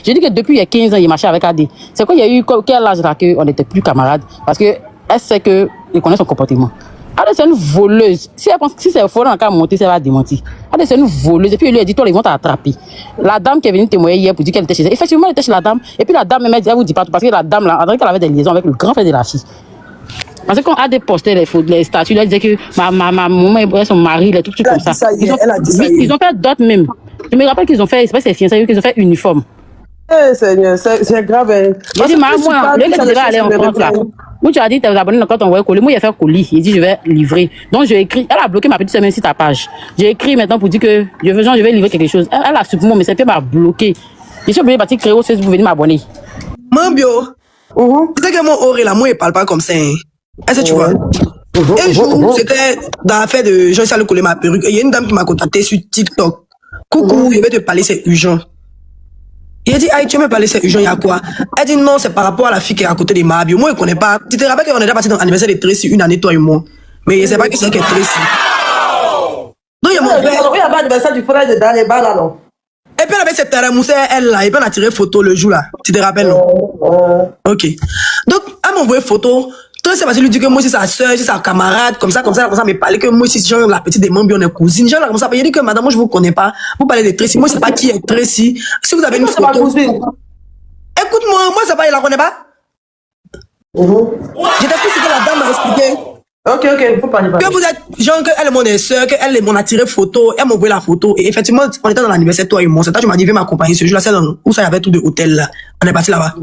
J'ai dit que depuis il y a 15 ans, il marchait avec Adé. C'est quand il y a eu quel âge là qu'on n'était plus camarades. Parce qu'elle sait qu'il connaît son comportement. Adé, c'est une voleuse. Si elle pense que si c'est faux, dans le cas monter, ça va démentir. Adé, c'est une voleuse. Et puis, il lui a dit, toi, ils vont t'attraper. La dame qui est venue témoigner hier pour dire qu'elle était chez elle. Effectivement, elle était chez la dame. Et puis, la dame, même, elle vous dit pas tout. Parce que la dame, là, on dirait qu'elle avait des liaisons avec le grand frère de la fille. Parce que quand Adé postait les statuts, elle disait que ma maman, son mari, les trucs comme ça. Ils ont fait d'autres même. Je me rappelle qu'ils ont fait, c'est pas ces fiançailles, qu'ils ont fait uniforme. Eh, Seigneur, c'est grave. J'ai dit, moi, le gars devait aller en France là. Moi, tu as dit, tes abonnés, quand on voit colis, moi, il a fait colis. Il dit, je vais livrer. Donc, j'ai écrit, elle a bloqué ma petite semaine sur ta page. J'ai écrit maintenant pour dire que je vais livrer quelque chose. Elle a supprimé mon message, puis elle m'a bloqué. Je suis obligé de partir créer au Facebook pour venir m'abonner. Mambio, tu sais que mon Auré là, moi, il parle pas comme ça. Hein. Est-ce que tu vois? Un jour, c'était dans l'affaire de Jean-Charles coller ma perruque. Il y a une dame qui m'a contacté sur TikTok. Coucou, je vais te parler, c'est urgent. Il a dit, aïe, tu veux me parler, c'est urgent, il y a quoi? Elle dit, non, c'est par rapport à la fille qui est à côté de Mabio. Moi, je connais pas. Tu te rappelles qu'on est déjà parti dans l'anniversaire de Tracy une année, toi et moi. Mais je sais pas qui c'est qui est Tracy. Donc, il y a mon père. Oui, il y a pas d'anniversaire du frère de Daniel Bala, non? Et puis, elle avait cette taramoussée, elle là, et puis, on a tiré photo le jour là. Tu te rappelles, non? Ok. Donc, elle m'a envoyé photo. Toi, c'est parce que lui dit que moi, c'est sa soeur, c'est sa camarade, comme ça, me parler que moi, c'est genre la petite des Mambi, on est cousine. Genre, comme ça, il dit que madame, moi, je vous connais pas. Vous parlez de Tracy. Moi, je sais pas qui est Tracy. Si vous avez une photo. Écoute-moi, moi, ça va, il la connaît pas. Je t'explique ce que la dame m'a expliqué. Ok, faut pas. Que vous êtes, genre, qu'elle est mon soeur, qu'elle est mon attiré photo, elle m'a envoyé la photo. Et effectivement, on était dans l'anniversaire, toi et moi. C'est toi, tu m'as dit, viens m'accompagner ce jour-là, c'est où ça y avait tout de hôtel là. On est parti là-bas.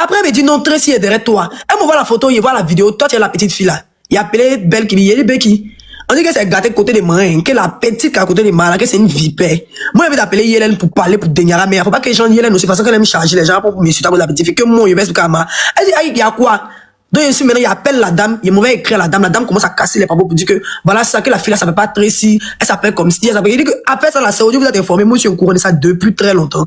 Après, elle me dit non, Tracy est derrière toi. Elle me voit la photo, il voit la vidéo. Toi, tu es la petite fille là. Il a appelé Belki, il dit Belki. On dit que c'est gâté côté des marins, que la petite qui est à côté des marins, que c'est une vipère. Moi, je vais t'appeler Yélène pour parler, pour Denyara, mais il ne faut pas que les gens Yélène aussi, parce qu'elle aime charger les gens pour m'insulter pour la petite fille. Que moi, je vais expliquer à moi. Elle dit, il y a quoi? Donc, ici, maintenant, il appelle la dame, il m'avait écrit à la dame commence à casser les papos pour dire que, voilà, ça, que la fille là, ça s'appelle pas Tracy, elle s'appelle comme si, elle s'appelle, il dit que, après ça, la Saoudi, vous êtes informé, moi, je suis au courant de ça depuis très longtemps.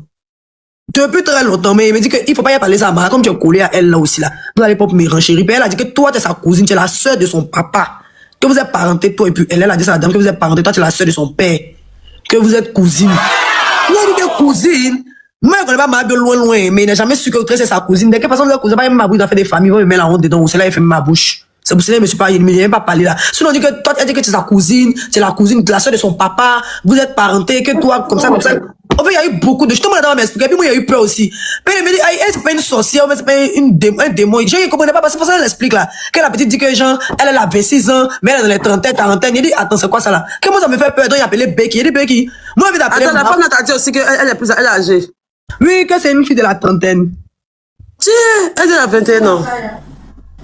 Depuis très longtemps, mais il me dit qu'il faut pas y parler ça à Mara, comme tu es collé à elle là aussi là. Vous n'allez pas me renchérir. Puis elle a dit que toi, tu es sa cousine, tu es la soeur de son papa. Que vous êtes parenté, toi, et puis elle a dit ça à la dame, que vous êtes parenté, toi, tu es la soeur de son père. Que vous êtes cousine. Moi, je dis que cousine. Moi, je connais pas ma de loin, mais il n'a jamais su que c'est sa cousine. De quelle façon, vous êtes cousine, pas même ma bouche, il a fait des familles, il va me mettre la honte dedans, c'est là, il fait ma bouche. C'est pour ça que je me suis pas, il ne pas parlé là. Sinon, on dit que toi, elle dit que tu es sa cousine, tu es la cousine de la soeur de son papa, vous êtes parenté, que toi, comme ça. En fait, il y a eu beaucoup de... Je te demande d'abord m'expliquer, puis moi, il y a eu peur aussi. Puis elle me dit, c'est pas une sorcière, mais c'est pas un démon. Je ne comprenais pas, parce que c'est pour ça qu'elle explique là. Que la petite dit que, genre, elle a 26 ans, mais elle est dans les 30, 40 ans. Il dit, attends, c'est quoi ça là? Que moi, ça me fait peur, donc il a appelé Becky. Il dit, Becky, moi, je vais t'appeler... Attends, la femme t'a dit aussi qu'elle est plus... Elle est âgée. Oui, que c'est une fille de la trentaine. Tiens, elle a 21 ans.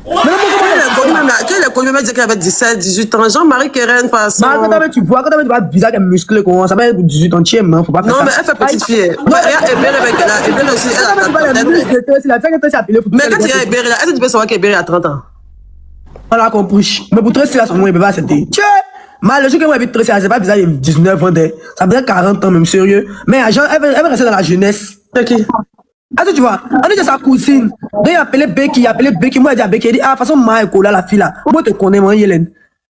Mais elle est connue, même dit qu'elle avait 17, 18 ans. Jean-Marie Keren, face. Quand tu vois le visage musclé, ça va être 18 ans, faut pas faire ça. Non, mais elle fait petite fille. Non, il y a Ebere avec elle. Ebere aussi, elle a 30 ans. Mais quand il y a Ebere là, est-ce que tu peux savoir qu'Ebere a 30 ans? On l'a compris. Mais pour Tracy, là, son nom, il ne peut pas accepter. Tiens! Le jour que moi, Tracy, c'est pas bizarre, il a 19 ans, ça peut être 40 ans, même sérieux. Mais elle veut rester dans la jeunesse. Ok. Est-ce que tu vois? On dit que sa cousine. Donc, il a appelé Becky, moi, il a dit à Becky, il dit, ah, de toute façon, moi, la fille là. Moi, je te connais, moi, Yélène. De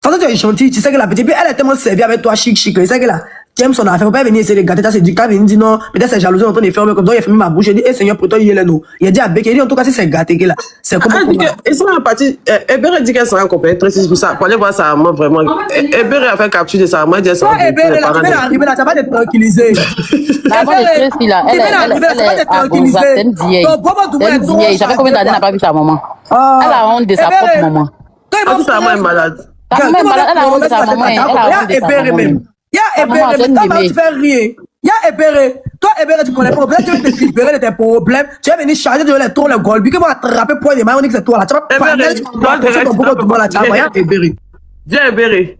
toute façon, tu es gentil, tu sais que la petite, puis elle est tellement servie avec toi, chic, tu sais que là, tu aimes son affaire, faut pas venir essayer de gâter, c'est du cas, il dit non, peut-être c'est jalousie, on est fermé comme ça, il a fermé ma bouche, il dit, eh, Seigneur, pour toi, Yélène, il a dit à Becky, il dit, en tout cas, si c'est gâté, là, c'est comme ils sont en partie, Ebere dit qu'elle sera accompagnée, Tracy, pour ça, pour aller voir sa maman, vraiment. Ebere a fait capture de sa maman, il dit, elle sera Ebere, là, tu vas arriver là, ça va te tranquilliser. La maman de Tracy, là, elle est vieille. Ça fait combien d'années n'a pas vu sa maman? Elle a honte de sa propre maman. Sa maman est malade. Ta maman est malade, elle a honte de sa maman. Elle a honte de sa maman. Il y a Ebere, mais tu fais rien. Il y a Ebere. Toi, Ebere, tu connais pas. Peut-être que tu vas te libérer de tes problèmes. Tu vas venir charger de les tours, le golbi, que va attraper point de main, on dit que c'est toi là. Tu vas parler, tu vas Ebere. Viens, Ebere.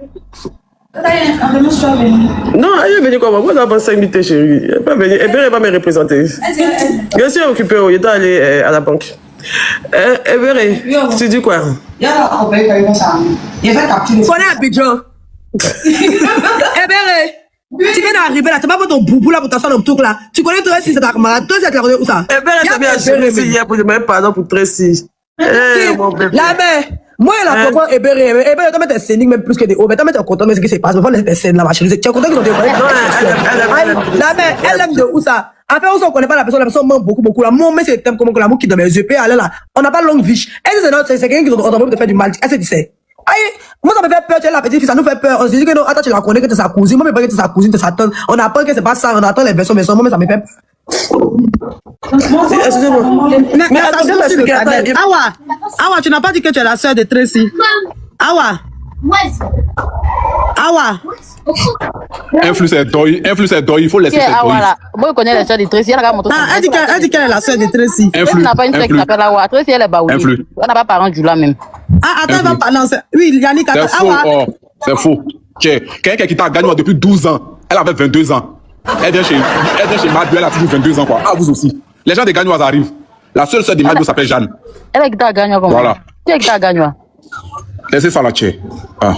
Non, elle est venue comment? Moi, j'avance 5 minutes, chérie. Elle n'est pas venue. Ebere n'est pas me représenter. Je suis occupé, il est allé à la banque. Ebere, tu dis quoi? Tu connais Abidjan? Ebere, tu viens d'arriver là, tu vas pas ton boubou là pour t'asseoir dans le truc là. Tu connais Tracy, c'est ta camarade. Toi, c'est ta camarade où ça? Ebere, c'est bien chérie hier pour demander pardon pour Tracy. La mère, Moi, la comprends, Ebere, tu mets tes scènes même plus que des hauts, mais tu mets tes content de ce qui se passe, mais faut laisser tes scènes là, ma chérie. Tu es content qu'ils ont des elle aime de où ça? Après, on connaît pas la personne ment beaucoup. La mon, mais c'est le thème comme l'amour qui dans mes yeux, aller là. On n'a pas longue vie. Est-ce que c'est quelqu'un qui ont envie de faire du mal? Est-ce que tu sais? Aïe, moi ça me fait peur, tu es la petite fille, ça nous fait peur. On se dit que non, attends, tu la connais, que tu es sa cousine. Moi, je pas que tu es sa cousine, tu es sa tante. On apprend que c'est pas ça, on attend les versions, mais moi, ça me fait peur. Excusez-moi. Mais attention, Awa, tu n'as pas dit que tu es la sœur de Tracy. Awa. Influx est deuil, il faut laisser ses deuils. Voilà. Moi, je connais la sœur de Tracy. Elle dit qu'elle est la sœur de Tracy. Elle n'a pas une sœur qui s'appelle Awa. Tracy, elle est baoulée. Influx. On n'a pas parent du là même. Ah, attends, elle va parler. Oui, Yannick, C'est faux, Awa. oh, c'est faux. Quelqu'un qui t'a gagné depuis 12 ans, elle avait 22 ans. Elle vient chez Madio, elle a toujours 22 ans, quoi. Ah, vous aussi. Les gens des Gagnois arrivent. La seule sœur de Madio s'appelle Jeanne. Elle est qui t'a gagné comment? Voilà. Qui est qui t'a gagné? Laissez ça là, tchè. Ah.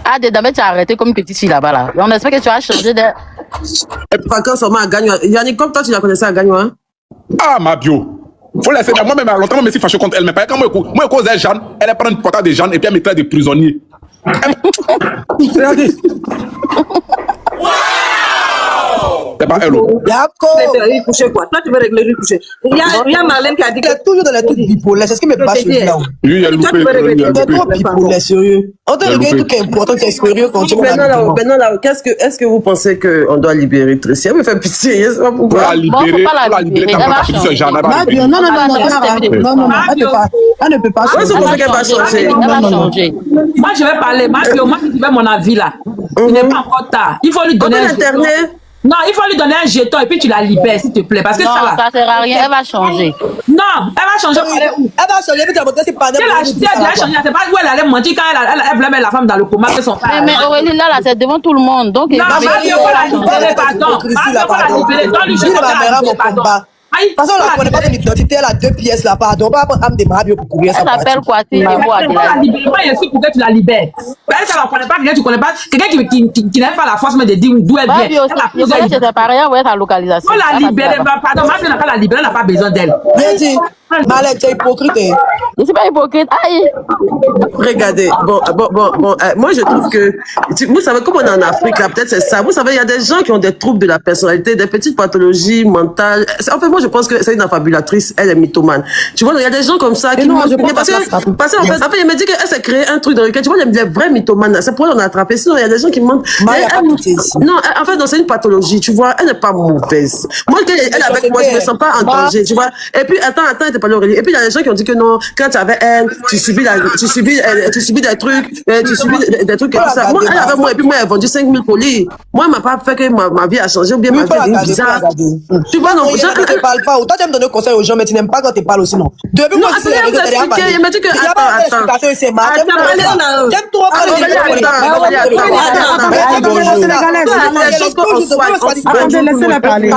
Ah, mais tu as arrêté comme une petite fille là-bas là. On espère que tu as changé de. Vacances seulement à Gagnois. Yannick, comme toi, tu la connaissais à Gagnois, hein? Ah, Madio. Faut laisser. Moi-même, longtemps, je me suis fâché contre elle. Mais quand moi, je causais Jeanne, elle prend une portable de Jeanne et puis elle mettait des prisonniers. Regardez. C'est pas elle. D'accord. Coucher quoi? Toi, tu veux régler le coucher. Il y a Marlène qui a dit Tu es toujours dans les trucs bipolaires. C'est ce qui me passe sur là. Oui, il a loupé. Tu es trop bipolaire, sérieux. On te regarde tout qui est important, tu es sérieux quand tu Maintenant, là, est-ce que vous pensez qu'on doit libérer Tracy? Elle me fait pitié, je sais pas pourquoi. Pour la libérer, faut pas la libérer. Elle va changer. Non, elle ne peut pas Moi, je changer. pense qu'elle va changer. Elle va changer. moi, je vais parler. Moi, qui veux mon avis là. Il n'est pas encore tard. Il faut lui On donner a un jeton. Internet. Non, il faut lui donner un jeton et puis tu la libères, s'il te plaît. Parce que Non, ça va. ça sert à rien. Elle va changer. Non, elle va changer. Elle est où? Elle va changer, mais tu vas montrer ses panneaux. Elle a changé. C'est pas où elle allait mentir quand elle voulait mettre la femme dans le coma. Que son père. Mais Aurélie, là, c'est devant tout le monde. Donc, Non, Mario, faut la libérer, pardon. Mario, faut la libérer. Donne-lui Je jeton. ne m'amènerai mon combat. De toute façon, on ne connaît pas son identité, elle a 2 pièces là, pardon. On va prendre âme de Mario pour courir sa elle partie. s'appelle quoi? C'est Il faut la libérer. Moi, je suis pour que tu la libères. Elle, ça ne connaît pas quelqu'un, tu connais pas. Quelqu'un qui n'aime pas la force, mais de dire d'où elle vient. Mario, Elle a je connais que c'est pareil, ouais, sa localisation. faut la libérer. Pardon, Mario n'a pas la libérer, elle n'a pas besoin d'elle. Bien dit. Malade, tu es hypocrite. Je suis pas hypocrite. Aïe! Regardez, moi je trouve que, vous savez, comme on est en Afrique, là, peut-être c'est ça. Vous savez, il y a des gens qui ont des troubles de la personnalité, des petites pathologies mentales. En fait, moi je pense que c'est une affabulatrice, elle est mythomane. Tu vois, il y a des gens comme ça qui parce qu'en fait, il me dit qu'elle s'est créé un truc dans lequel, tu vois, les vrais mythomanes, c'est pour elle on a attrapé. Sinon, il y a des gens qui mentent. Non, en fait, c'est une pathologie, tu vois, elle n'est pas mauvaise. Moi, elle est avec moi, je me sens pas en danger, tu vois. Et puis, attends, pas Aurélie. Et puis il y a des gens qui ont dit que non, quand tu avais elle, tu subis des trucs, tu subis des trucs comme ça. Moi, elle avait moi, et puis moi, elle a vendu 5 000 colis. Moi, elle m'a pas fait que ma vie a changé, ou bien ma vie est bizarre. Tu vois, non, je ne te parle pas. Toi, tu aimes donner conseil aux gens, mais tu n'aimes pas quand tu parles aussi, non. Depuis moi, c'est il m'a dit que, attends. J'aime trop parler Attendez, laissez-la parler.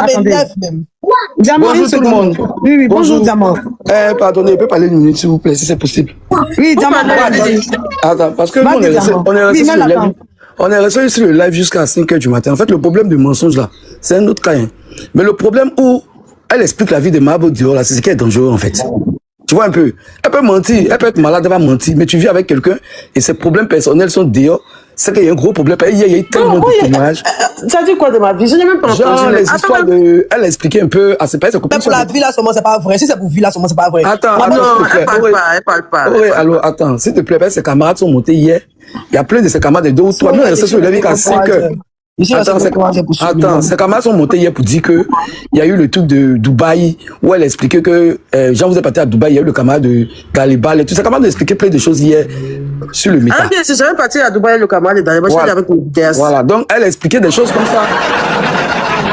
Diamant, bonjour tout le monde. Oui, bonjour Diamant. Pardonnez, je peux parler une minute s'il vous plaît, si c'est possible. Oui, Diamant. Attends, parce que nous, on est resté sur le live jusqu'à 5h du matin. En fait, le problème du mensonge là, c'est un autre cas. Hein. Mais le problème où elle explique la vie de Mabo Dior là, c'est ce qui est dangereux en fait. Tu vois un peu, elle peut mentir, elle peut être malade, elle va mentir, mais tu vis avec quelqu'un et ses problèmes personnels sont dehors. C'est qu'il y a un gros problème. Il y a eu tellement de témoignages. Ça dit quoi de ma vie? Je n'ai même pas entendu. Genre, les histoires de... Elle a expliqué un peu à ses pères. Même pour la vie là, seulement, c'est pas vrai. Si c'est pour vie là, seulement, c'est pas vrai. Attends, non, elle parle pas. Oui, alors, attends, s'il te plaît, ses camarades sont montés hier. Il y a plein de ses camarades de 2 ou 3. Nous, on est restés sur le live à 5 heures. Attends, ses camarades sont montés hier pour dire que il y a eu le truc de Dubaï où elle expliquait que Jean vous êtes parti à Dubaï, il y a eu le camarade de Galibal et tout. Ses camarades ont expliqué plein de choses hier sur le méta. Ah bien, si j'avais parti à Dubaï, le camarade de Galibal, je suis avec une pièce. Voilà, donc elle a expliqué des choses comme ça.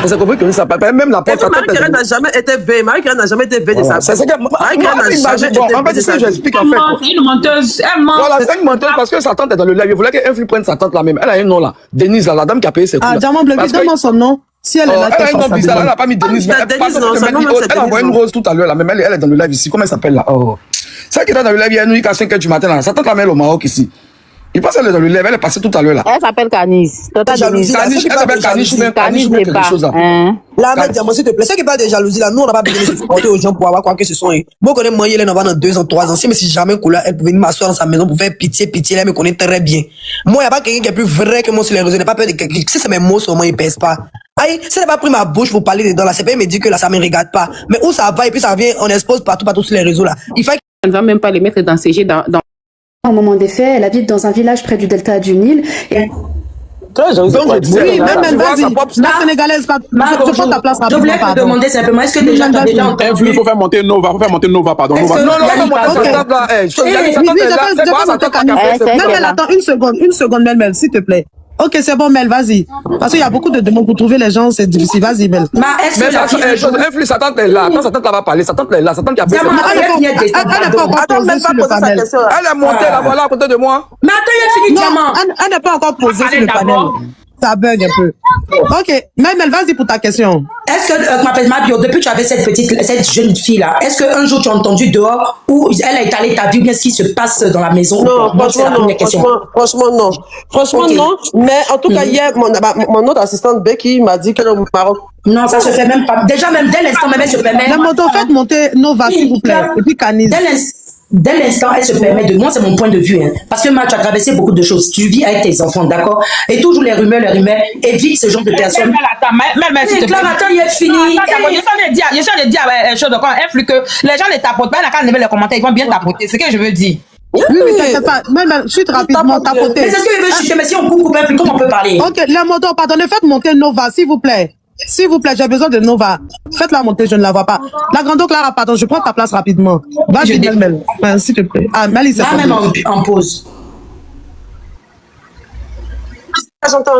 On s'est compris que ça parle pas. Même la porte. Marie-Claire n'a jamais été veille. Marie-Claire n'a jamais été veille de sa. C'est ça que Marie-Claire n'a jamais été veille. En fait, c'est ce que j'explique en fait. C'est une menteuse. Elle ment. Voilà, c'est une menteuse parce que sa tante est dans le live. Il voulait qu'elle prenne sa tante là même. Elle a un nom là. Denise là, la dame qui a payé ses coups. Ah, Diamant Bleu, donne-moi son nom. Si elle est là, elle a un nom bizarre. Elle n'a pas mis Denise. Elle a envoyé une rose tout à l'heure là. Même elle est dans le live ici. Comment elle s'appelle là? Oh. Celle qui est dans le live, il y a une nuit à 5h du matin là. Sa tante la met au Maroc ici. Il passe dans le live, elle est passée tout à l'heure là. Elle s'appelle Canis. Tata Jalousie, Denise. là. Caniche, elle s'appelle Caniche ou bien Caniche ou bien quelque chose là. Là, mais diamant, s'il te plaît, ceux qui parlent de jalousie, là, nous, on n'a pas besoin de se supporter aux gens pour avoir quoi que ce soit. Moi, je connais moi, elle va dans 2 ans, 3 ans. Si, mais si jamais couleur, elle pouvait venir m'asseoir dans sa maison pour faire pitié, elle me connaît très bien. Moi, il n'y a pas quelqu'un qui est plus vrai que moi sur les réseaux. Il n'y a pas peur de quelqu'un. Si c'est mes mots, sur moi, il pèse pas. Aïe, si elle n'a pas pris ma bouche pour parler dedans, là, c'est pas, il me dit que là, ça me regarde pas. Mais où ça va, et puis ça vient, on expose partout sur les réseaux, là. Il faut Elle ne va même pas les mettre dans CG dans Au moment des faits, elle habite dans un village près du delta du Nil. Et Très jalouse. Donc, je disais, Oui, même tu vois, vas-y. sa propre- La sénégalaise, je prends ta place Je voulais te rapidement. demander simplement, est-ce que déjà tu as déjà entendu? Il faut faire monter Nova, pardon. Est-ce Nova. que- Non, Il y a non, une non, page. non, Ok. là, Oui, je fais Canis. Mel, attends, une seconde, Mel, s'il te plaît. Ok, c'est bon, Mel, vas-y. Parce qu'il y a beaucoup de demandes pour trouver les gens, c'est difficile. Vas-y, Mel. Est-ce Mais que la fille un jour- sa tante est là. Quand sa tante va parler, sa tante est là. Sa tante qui a fait Diamant, ça. attends, il a fini de descendre, Elle n'est pas pardon. encore Attends, posée même sur pas le poser sa panel. question là. Elle est montée là, voilà, à côté de moi. Mais attends, il a fini, Diamant. Elle n'est pas encore posée sur le panel. d'abord. Ça bug un peu. Ok, Mel, vas-y pour ta question. Est-ce que, m'appelle Mabio, depuis que tu avais cette jeune fille-là, est-ce qu'un jour tu as entendu dehors où elle a étalé ta vie, bien ce qui se passe dans la maison? Non, Moi, c'est la franchement, non. première question. Franchement, non. Franchement, Ok. non. Mais en tout cas, hier, mon autre assistante Becky m'a dit qu'elle est au Maroc. Non, ça se fait même pas. Déjà, même dès l'instant, même elle se permet. La moto, faites monter Nova, s'il vous plaît. Et puis Canis. Dès l'instant, elle se permet de. Moi, c'est mon point de vue. Hein, parce que moi, tu as traversé beaucoup de choses. Tu vis avec tes enfants, d'accord? Et toujours les rumeurs. Évite ce genre de personnes. Même s'il te plaît. Attends, il est fini. Je suis de dire une chose encore, un flux que les gens ne tapotent pas, il n'y a qu'à lever les commentaires, ils vont bien tapoter. C'est ce que je veux dire. Oui, t'inquiète pas. Mel, chute rapidement, Mais tapotez. c'est ce que je veux chuter. Mais si on coupe un flux, comment on peut parler? Ok, la moto, pardonnez, faites monter Nova, s'il vous plaît. S'il vous plaît, j'ai besoin de Nova. Faites-la monter, je ne la vois pas. La grande Clara, pardon, je prends ta place rapidement. Vas-y, Mel, s'il te plaît. Ah, Mel, il s'est Là, même en pause. J'entends